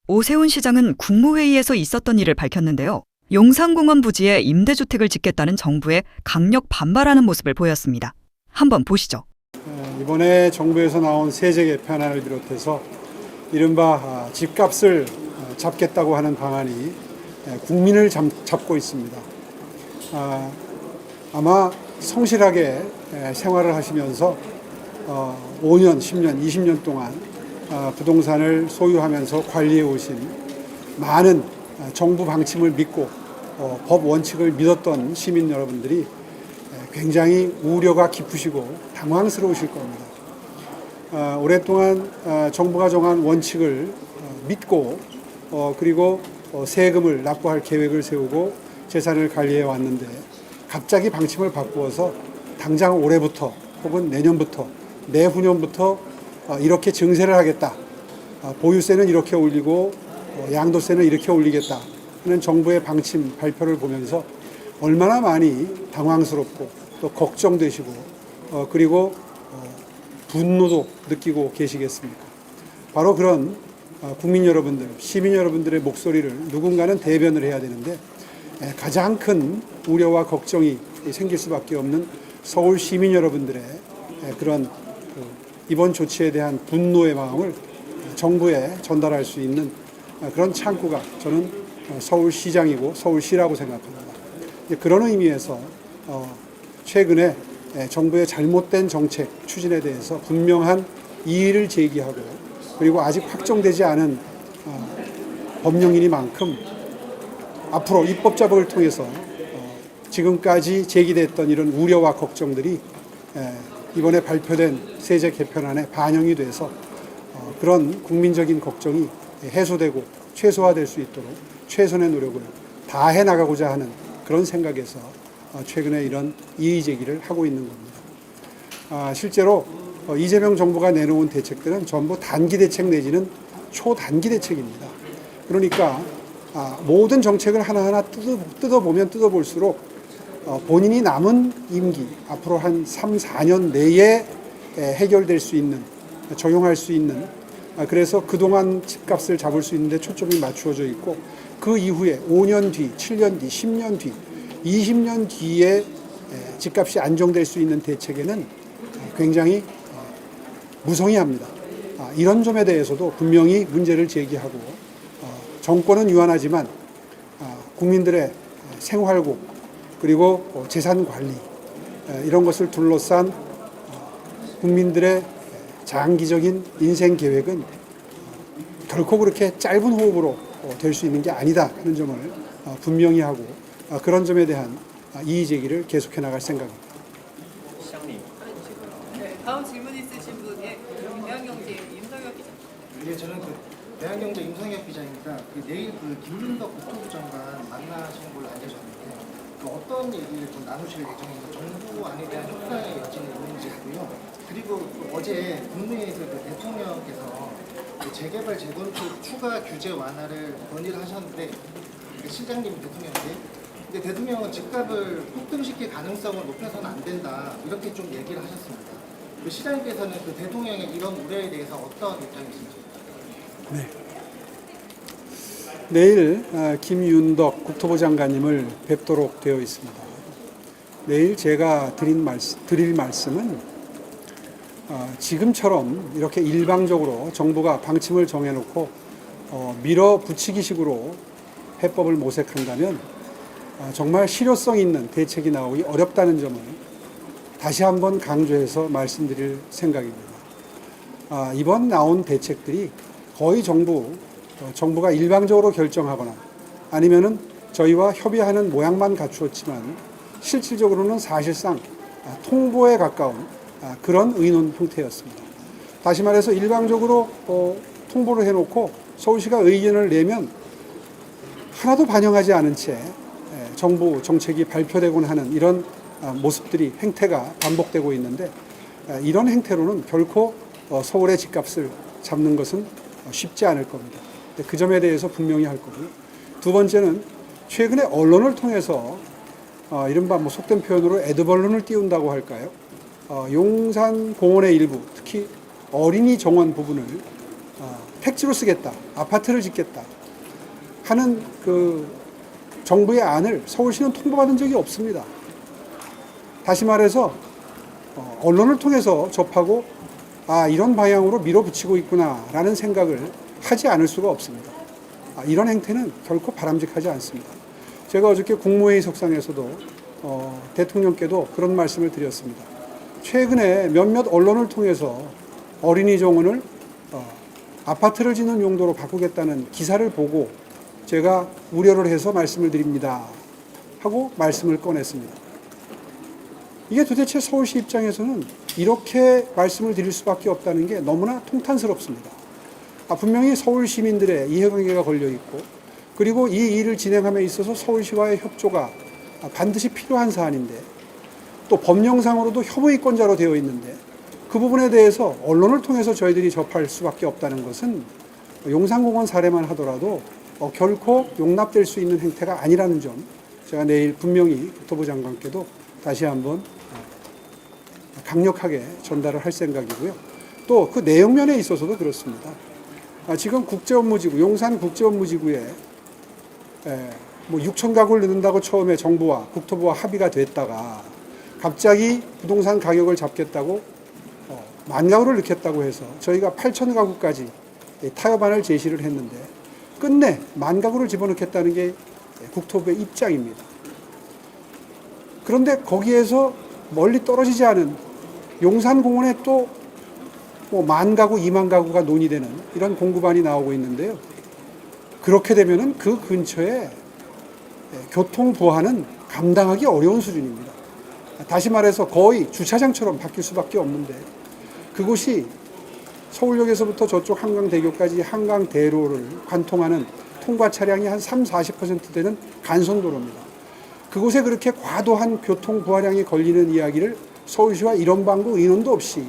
오세훈 시장은 국무회의에서 있었던 일을 밝혔는데요. 용산공원 부지에 임대주택을 짓겠다는 정부에 강력 반발하는 모습을 보였습니다. 한번 보시죠. 이번에 정부에서 나온 세제 개편안을 비롯해서 이른바 집값을 잡겠다고 하는 방안이 국민을 잡고 있습니다. 아마 성실하게 생활을 하시면서 5년, 10년, 20년 동안 부동산을 소유하면서 관리해 오신 많은 정부 방침을 믿고 법 원칙을 믿었던 시민 여러분들이 굉장히 우려가 깊으시고 당황스러우실 겁니다. 오랫동안 정부가 정한 원칙을 믿고 그리고 세금을 납부할 계획을 세우고 재산을 관리해 왔는데 갑자기 방침을 바꾸어서 당장 올해부터 혹은 내년부터 내후년부터 이렇게 증세를 하겠다. 보유세는 이렇게 올리고 양도세는 이렇게 올리겠다 하는 정부의 방침 발표를 보면서 얼마나 많이 당황스럽고 또 걱정되시고 그리고 분노도 느끼고 계시겠습니까? 바로 그런 국민 여러분들, 시민 여러분들의 목소리를 누군가는 대변을 해야 되는데 가장 큰 우려와 걱정이 생길 수밖에 없는 서울 시민 여러분들의 그런 이번 조치에 대한 분노의 마음을 정부에 전달할 수 있는 그런 창구가 저는 서울시장이고 서울시라고 생각합니다. 그런 의미에서 최근에 정부의 잘못된 정책 추진에 대해서 분명한 이의를 제기하고 그리고 아직 확정되지 않은 법령이니만큼 앞으로 입법 작업을 통해서 지금까지 제기됐던 이런 우려와 걱정들이 이번에 발표된 세제 개편안에 반영이 돼서 그런 국민적인 걱정이 해소되고 최소화될 수 있도록 최선의 노력을 다해 나가고자 하는 그런 생각에서 최근에 이런 이의 제기를 하고 있는 겁니다. 실제로 이재명 정부가 내놓은 대책들은 전부 단기 대책 내지는 초단기 대책입니다. 그러니까 모든 정책을 하나하나 뜯어보면 뜯어볼수록 본인이 남은 임기, 앞으로 한 3, 4년 내에 해결될 수 있는, 적용할 수 있는, 그래서 그동안 집값을 잡을 수 있는데 초점이 맞추어져 있고 그 이후에 5년 뒤, 7년 뒤, 10년 뒤, 20년 뒤에 집값이 안정될 수 있는 대책에는 굉장히 무성의합니다. 이런 점에 대해서도 분명히 문제를 제기하고 정권은 유한하지만 국민들의 생활고 그리고 재산 관리 이런 것을 둘러싼 국민들의 장기적인 인생 계획은 결코 그렇게 짧은 호흡으로 될 수 있는 게 아니다 하는 점을 분명히 하고 그런 점에 대한 이의 제기를 계속해 나갈 생각입니다. 시장님. 네, 다음 질문 있으신 분, 대한경제 임성혁 기자. 예, 저는 대한경제 임성혁 기자입니다. 내일 김윤덕 국토부 장관 만나시는 걸로 알려졌는데 어떤 얘기를 좀 나누실 예정인지 정부 안에 대한 협상의 여지는 있는지고요. 그리고 어제 국무회의에서 대통령께서 재개발 재건축 추가 규제 완화를 건의를 하셨는데 실장님 대통령인데 근데 대통령은 집값을 폭등시킬 가능성을 높여서는 안 된다 이렇게 좀 얘기를 하셨습니다. 시장님께서는 대통령의 이런 우려에 대해서 어떤 입장이신지? 네. 내일 김윤덕 국토부 장관님을 뵙도록 되어 있습니다. 내일 제가 드릴 말씀은 지금처럼 이렇게 일방적으로 정부가 방침을 정해놓고 밀어붙이기식으로 해법을 모색한다면 정말 실효성 있는 대책이 나오기 어렵다는 점을 다시 한번 강조해서 말씀드릴 생각입니다. 이번 나온 대책들이 거의 정부가 일방적으로 결정하거나 아니면은 저희와 협의하는 모양만 갖추었지만 실질적으로는 사실상 통보에 가까운 그런 의논 형태였습니다. 다시 말해서 일방적으로 통보를 해놓고 서울시가 의견을 내면 하나도 반영하지 않은 채 정부 정책이 발표되곤 하는 이런 모습들이 행태가 반복되고 있는데 이런 행태로는 결코 서울의 집값을 잡는 것은 쉽지 않을 겁니다. 그 점에 대해서 분명히 할 거고요. 두 번째는 최근에 언론을 통해서 이른바 속된 표현으로 애드벌룬을 띄운다고 할까요? 용산 공원의 일부, 특히 어린이 정원 부분을 택지로 쓰겠다, 아파트를 짓겠다 하는 그 정부의 안을 서울시는 통보받은 적이 없습니다. 다시 말해서 언론을 통해서 접하고 이런 방향으로 밀어붙이고 있구나라는 생각을 하지 않을 수가 없습니다. 이런 행태는 결코 바람직하지 않습니다. 제가 어저께 국무회의 석상에서도 대통령께도 그런 말씀을 드렸습니다. 최근에 몇몇 언론을 통해서 어린이 정원을 아파트를 짓는 용도로 바꾸겠다는 기사를 보고 제가 우려를 해서 말씀을 드립니다 하고 말씀을 꺼냈습니다. 이게 도대체 서울시 입장에서는 이렇게 말씀을 드릴 수밖에 없다는 게 너무나 통탄스럽습니다. 분명히 서울 시민들의 이해관계가 걸려 있고, 그리고 이 일을 진행함에 있어서 서울시와의 협조가 반드시 필요한 사안인데, 또 법령상으로도 협의권자로 되어 있는데, 그 부분에 대해서 언론을 통해서 저희들이 접할 수밖에 없다는 것은 용산공원 사례만 하더라도 결코 용납될 수 있는 행태가 아니라는 점, 제가 내일 분명히 국토부 장관께도 다시 한번 강력하게 전달을 할 생각이고요. 또 그 내용면에 있어서도 그렇습니다. 지금 국제업무지구, 용산 국제업무지구에 뭐 6천 가구를 넣는다고 처음에 정부와 국토부와 합의가 됐다가 갑자기 부동산 가격을 잡겠다고 10,000가구를 넣겠다고 해서 저희가 8,000가구까지 타협안을 제시를 했는데 끝내 10,000가구를 집어넣겠다는 게 국토부의 입장입니다. 그런데 거기에서 멀리 떨어지지 않은 용산공원에 또 뭐 10,000가구, 20,000가구가 논의되는 이런 공급안이 나오고 있는데요. 그렇게 되면은 그 근처에 교통 보안은 감당하기 어려운 수준입니다. 다시 말해서 거의 주차장처럼 바뀔 수밖에 없는데, 그곳이 서울역에서부터 저쪽 한강대교까지 한강대로를 관통하는 통과 차량이 한 30~40% 되는 간선도로입니다. 그곳에 그렇게 과도한 교통 보안량이 걸리는 이야기를 서울시와 이런 방구 의논도 없이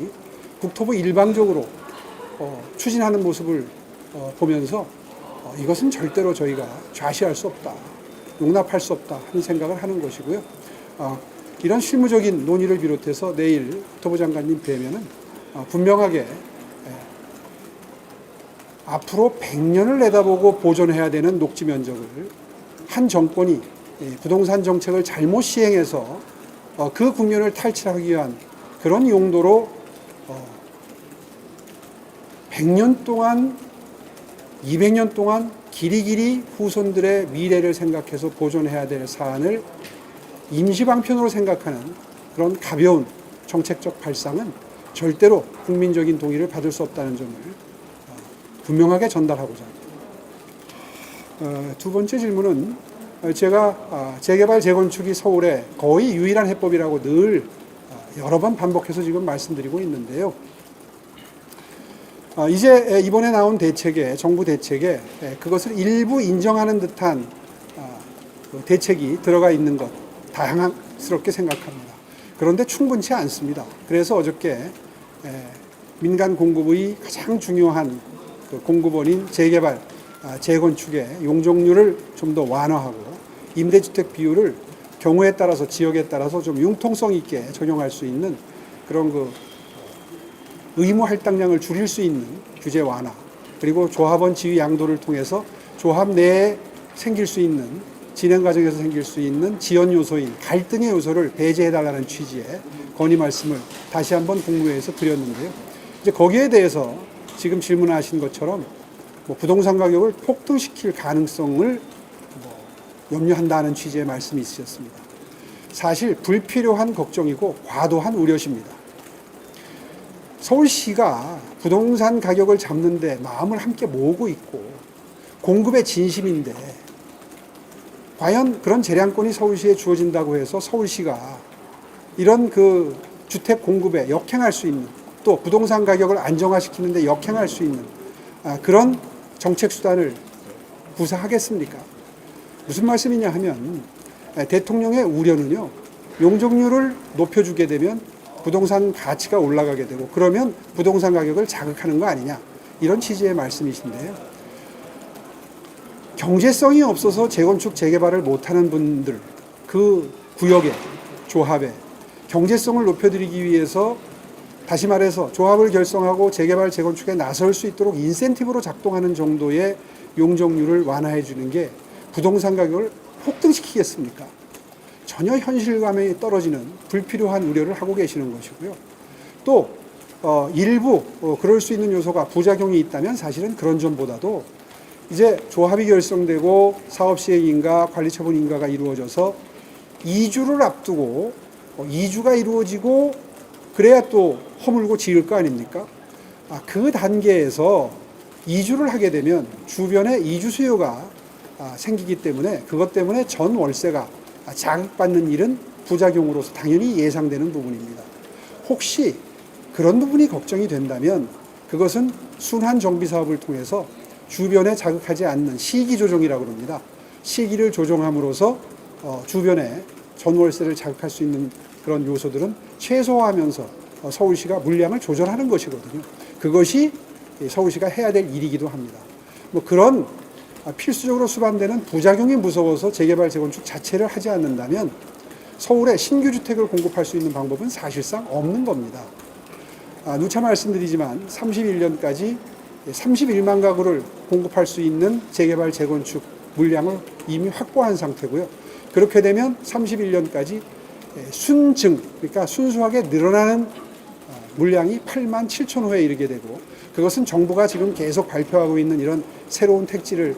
국토부 일방적으로 추진하는 모습을 보면서 이것은 절대로 저희가 좌시할 수 없다, 용납할 수 없다 하는 생각을 하는 것이고요. 이런 실무적인 논의를 비롯해서 내일 국토부 장관님 뵈면은 분명하게 앞으로 100년을 내다보고 보존해야 되는 녹지 면적을 한 정권이 부동산 정책을 잘못 시행해서 그 국면을 탈취하기 위한 그런 용도로 100년 동안, 200년 동안 길이길이 후손들의 미래를 생각해서 보존해야 될 사안을 임시방편으로 생각하는 그런 가벼운 정책적 발상은 절대로 국민적인 동의를 받을 수 없다는 점을 분명하게 전달하고자 합니다. 두 번째 질문은 제가 재개발, 재건축이 서울의 거의 유일한 해법이라고 늘 여러 번 반복해서 지금 말씀드리고 있는데요. 이제 이번에 나온 대책에, 정부 대책에 그것을 일부 인정하는 듯한 대책이 들어가 있는 것 다양스럽게 생각합니다. 그런데 충분치 않습니다. 그래서 어저께 민간 공급의 가장 중요한 공급원인 재개발, 재건축의 용적률을 좀 더 완화하고 임대주택 비율을 경우에 따라서, 지역에 따라서 좀 융통성 있게 적용할 수 있는 그런 의무 할당량을 줄일 수 있는 규제 완화, 그리고 조합원 지위 양도를 통해서 조합 내에 생길 수 있는, 진행 과정에서 생길 수 있는 지연 요소인 갈등의 요소를 배제해달라는 취지의 건의 말씀을 다시 한번 국무회의에서 드렸는데요. 이제 거기에 대해서 지금 질문하신 것처럼 부동산 가격을 폭등시킬 가능성을 염려한다는 취지의 말씀이 있으셨습니다. 사실 불필요한 걱정이고 과도한 우려십니다. 서울시가 부동산 가격을 잡는 데 마음을 함께 모으고 있고 공급의 진심인데, 과연 그런 재량권이 서울시에 주어진다고 해서 서울시가 이런 주택 공급에 역행할 수 있는, 또 부동산 가격을 안정화시키는 데 역행할 수 있는 그런 정책 수단을 구사하겠습니까? 무슨 말씀이냐 하면, 대통령의 우려는요, 용적률을 높여주게 되면 부동산 가치가 올라가게 되고 그러면 부동산 가격을 자극하는 거 아니냐, 이런 취지의 말씀이신데요. 경제성이 없어서 재건축, 재개발을 못하는 분들, 그 구역에, 조합에 경제성을 높여드리기 위해서 다시 말해서 조합을 결성하고 재개발 재건축에 나설 수 있도록 인센티브로 작동하는 정도의 용적률을 완화해 주는 게 부동산 가격을 폭등시키겠습니까? 전혀 현실감이 떨어지는 불필요한 우려를 하고 계시는 것이고요. 또 일부 그럴 수 있는 요소가 부작용이 있다면 사실은 그런 점보다도 이제 조합이 결성되고 사업 시행인가 관리 처분 인가가 이루어져서 이주를 앞두고 이주가 이루어지고 그래야 또 허물고 지을 거 아닙니까? 그 단계에서 이주를 하게 되면 주변에 이주 수요가 생기기 때문에 그것 때문에 전 월세가 자극받는 일은 부작용으로서 당연히 예상되는 부분입니다. 혹시 그런 부분이 걱정이 된다면 그것은 순환 정비 사업을 통해서 주변에 자극하지 않는 시기 조정이라고 합니다. 시기를 조정함으로써 주변에 전월세를 자극할 수 있는 그런 요소들은 최소화하면서 서울시가 물량을 조절하는 것이거든요. 그것이 서울시가 해야 될 일이기도 합니다. 뭐 그런 필수적으로 수반되는 부작용이 무서워서 재개발 재건축 자체를 하지 않는다면 서울에 신규 주택을 공급할 수 있는 방법은 사실상 없는 겁니다. 누차 말씀드리지만 31년까지 31만 가구를 공급할 수 있는 재개발 재건축 물량을 이미 확보한 상태고요. 그렇게 되면 31년까지 순증, 그러니까 순수하게 늘어나는 물량이 8만 7천 호에 이르게 되고 그것은 정부가 지금 계속 발표하고 있는 이런 새로운 택지를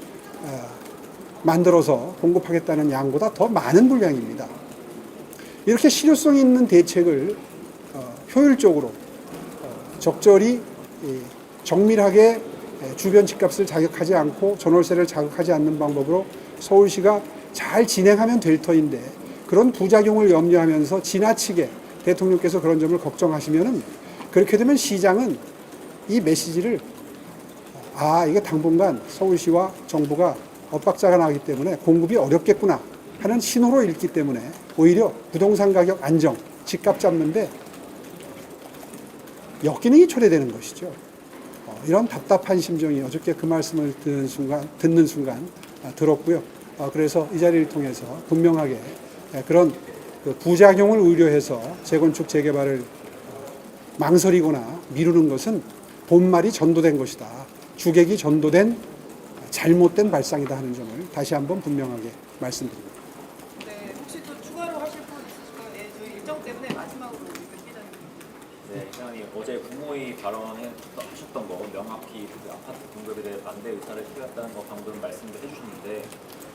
만들어서 공급하겠다는 양보다 더 많은 물량입니다. 이렇게 실효성 있는 대책을 효율적으로 적절히 정밀하게 주변 집값을 자극하지 않고 전월세를 자극하지 않는 방법으로 서울시가 잘 진행하면 될 터인데 그런 부작용을 염려하면서 지나치게 대통령께서 그런 점을 걱정하시면은 그렇게 되면 시장은 이 메시지를 이게 당분간 서울시와 정부가 엇박자가 나기 때문에 공급이 어렵겠구나 하는 신호로 읽기 때문에 오히려 부동산 가격 안정, 집값 잡는데 역기능이 초래되는 것이죠. 이런 답답한 심정이 어저께 그 말씀을 듣는 순간 들었고요. 그래서 이 자리를 통해서 분명하게 그런 그 부작용을 우려해서 재건축 재개발을 망설이거나 미루는 것은 본말이 전도된 것이다. 주객이 전도된 잘못된 발상이다 하는 점을 다시 한번 분명하게 말씀드립니다. 네, 혹시 또 추가로 하실 분 있으실까요? 네, 저희 일정 때문에 마지막으로 우리 박 기자님. 네, 시장님 어제 국무회의 발언하셨던 거 명확히 그 아파트 공급에 대해 반대 의사를 표했다는 거 방금 말씀을 해주셨는데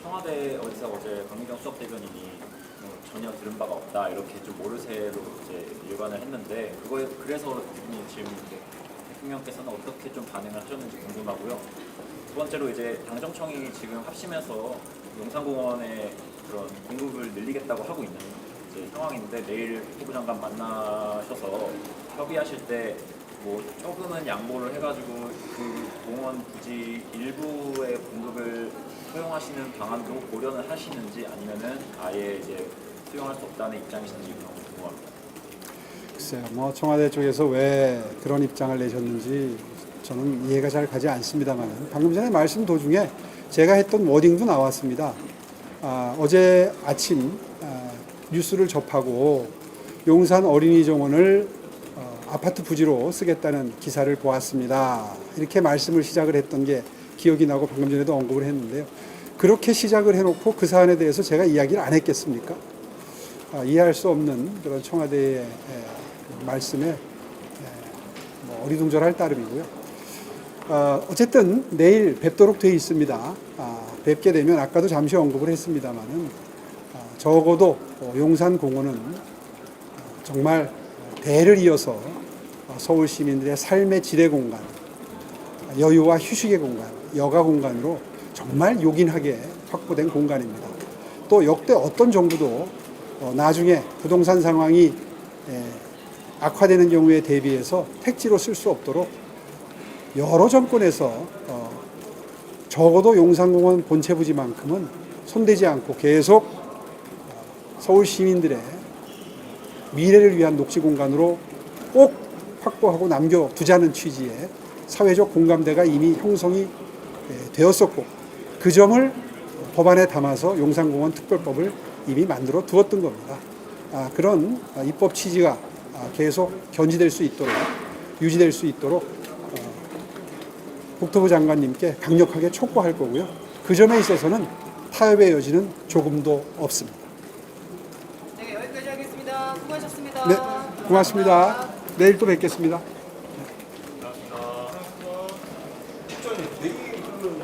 청와대 어디서 어제 강민경 수석대변인이 전혀 들은 바가 없다 이렇게 좀 모르쇠로 이제 일관을 했는데 그거에 그래서 질문인데 대통령께서는 어떻게 좀 반응을 하셨는지 궁금하고요. 두 번째로 이제 당정청이 지금 합심해서 용산공원의 그런 공급을 늘리겠다고 하고 있는 이제 상황인데 내일 후보 장관 만나셔서 협의하실 때 뭐 조금은 양보를 해가지고 그 공원 부지 일부의 공급을 허용하시는 방안도 고려는 하시는지 아니면은 아예 이제 수용할 수 없다는 입장이신지 궁금합니다. 글쎄요, 뭐 청와대 쪽에서 왜 그런 입장을 내셨는지 저는 이해가 잘 가지 않습니다만 방금 전에 말씀 도중에 제가 했던 워딩도 나왔습니다. 어제 아침 뉴스를 접하고 용산 어린이 정원을 아파트 부지로 쓰겠다는 기사를 보았습니다. 이렇게 말씀을 시작을 했던 게 기억이 나고 방금 전에도 언급을 했는데요. 그렇게 시작을 해놓고 그 사안에 대해서 제가 이야기를 안 했겠습니까? 이해할 수 없는 그런 청와대의 말씀에 뭐 어리둥절할 따름이고요. 어쨌든 내일 뵙도록 되어 있습니다. 뵙게 되면 아까도 잠시 언급을 했습니다만은 적어도 용산공원은 정말 대를 이어서 서울 시민들의 삶의 지뢰 공간, 여유와 휴식의 공간, 여가 공간으로 정말 요긴하게 확보된 공간입니다. 또 역대 어떤 정부도 나중에 부동산 상황이 악화되는 경우에 대비해서 택지로 쓸 수 없도록 여러 정권에서 적어도 용산공원 본체 부지만큼은 손대지 않고 계속 서울 시민들의 미래를 위한 녹지 공간으로 꼭 확보하고 남겨두자는 취지의 사회적 공감대가 이미 형성이 되었었고 그 점을 법안에 담아서 용산공원 특별법을 이미 만들어 두었던 겁니다. 그런 입법 취지가 계속 견지될 수 있도록 유지될 수 있도록 국토부 장관님께 강력하게 촉구할 거고요. 그 점에 있어서는 타협의 여지는 조금도 없습니다. 네, 여기까지 하겠습니다. 수고하셨습니다. 네, 고맙습니다. 내일 또 뵙겠습니다. 내일 그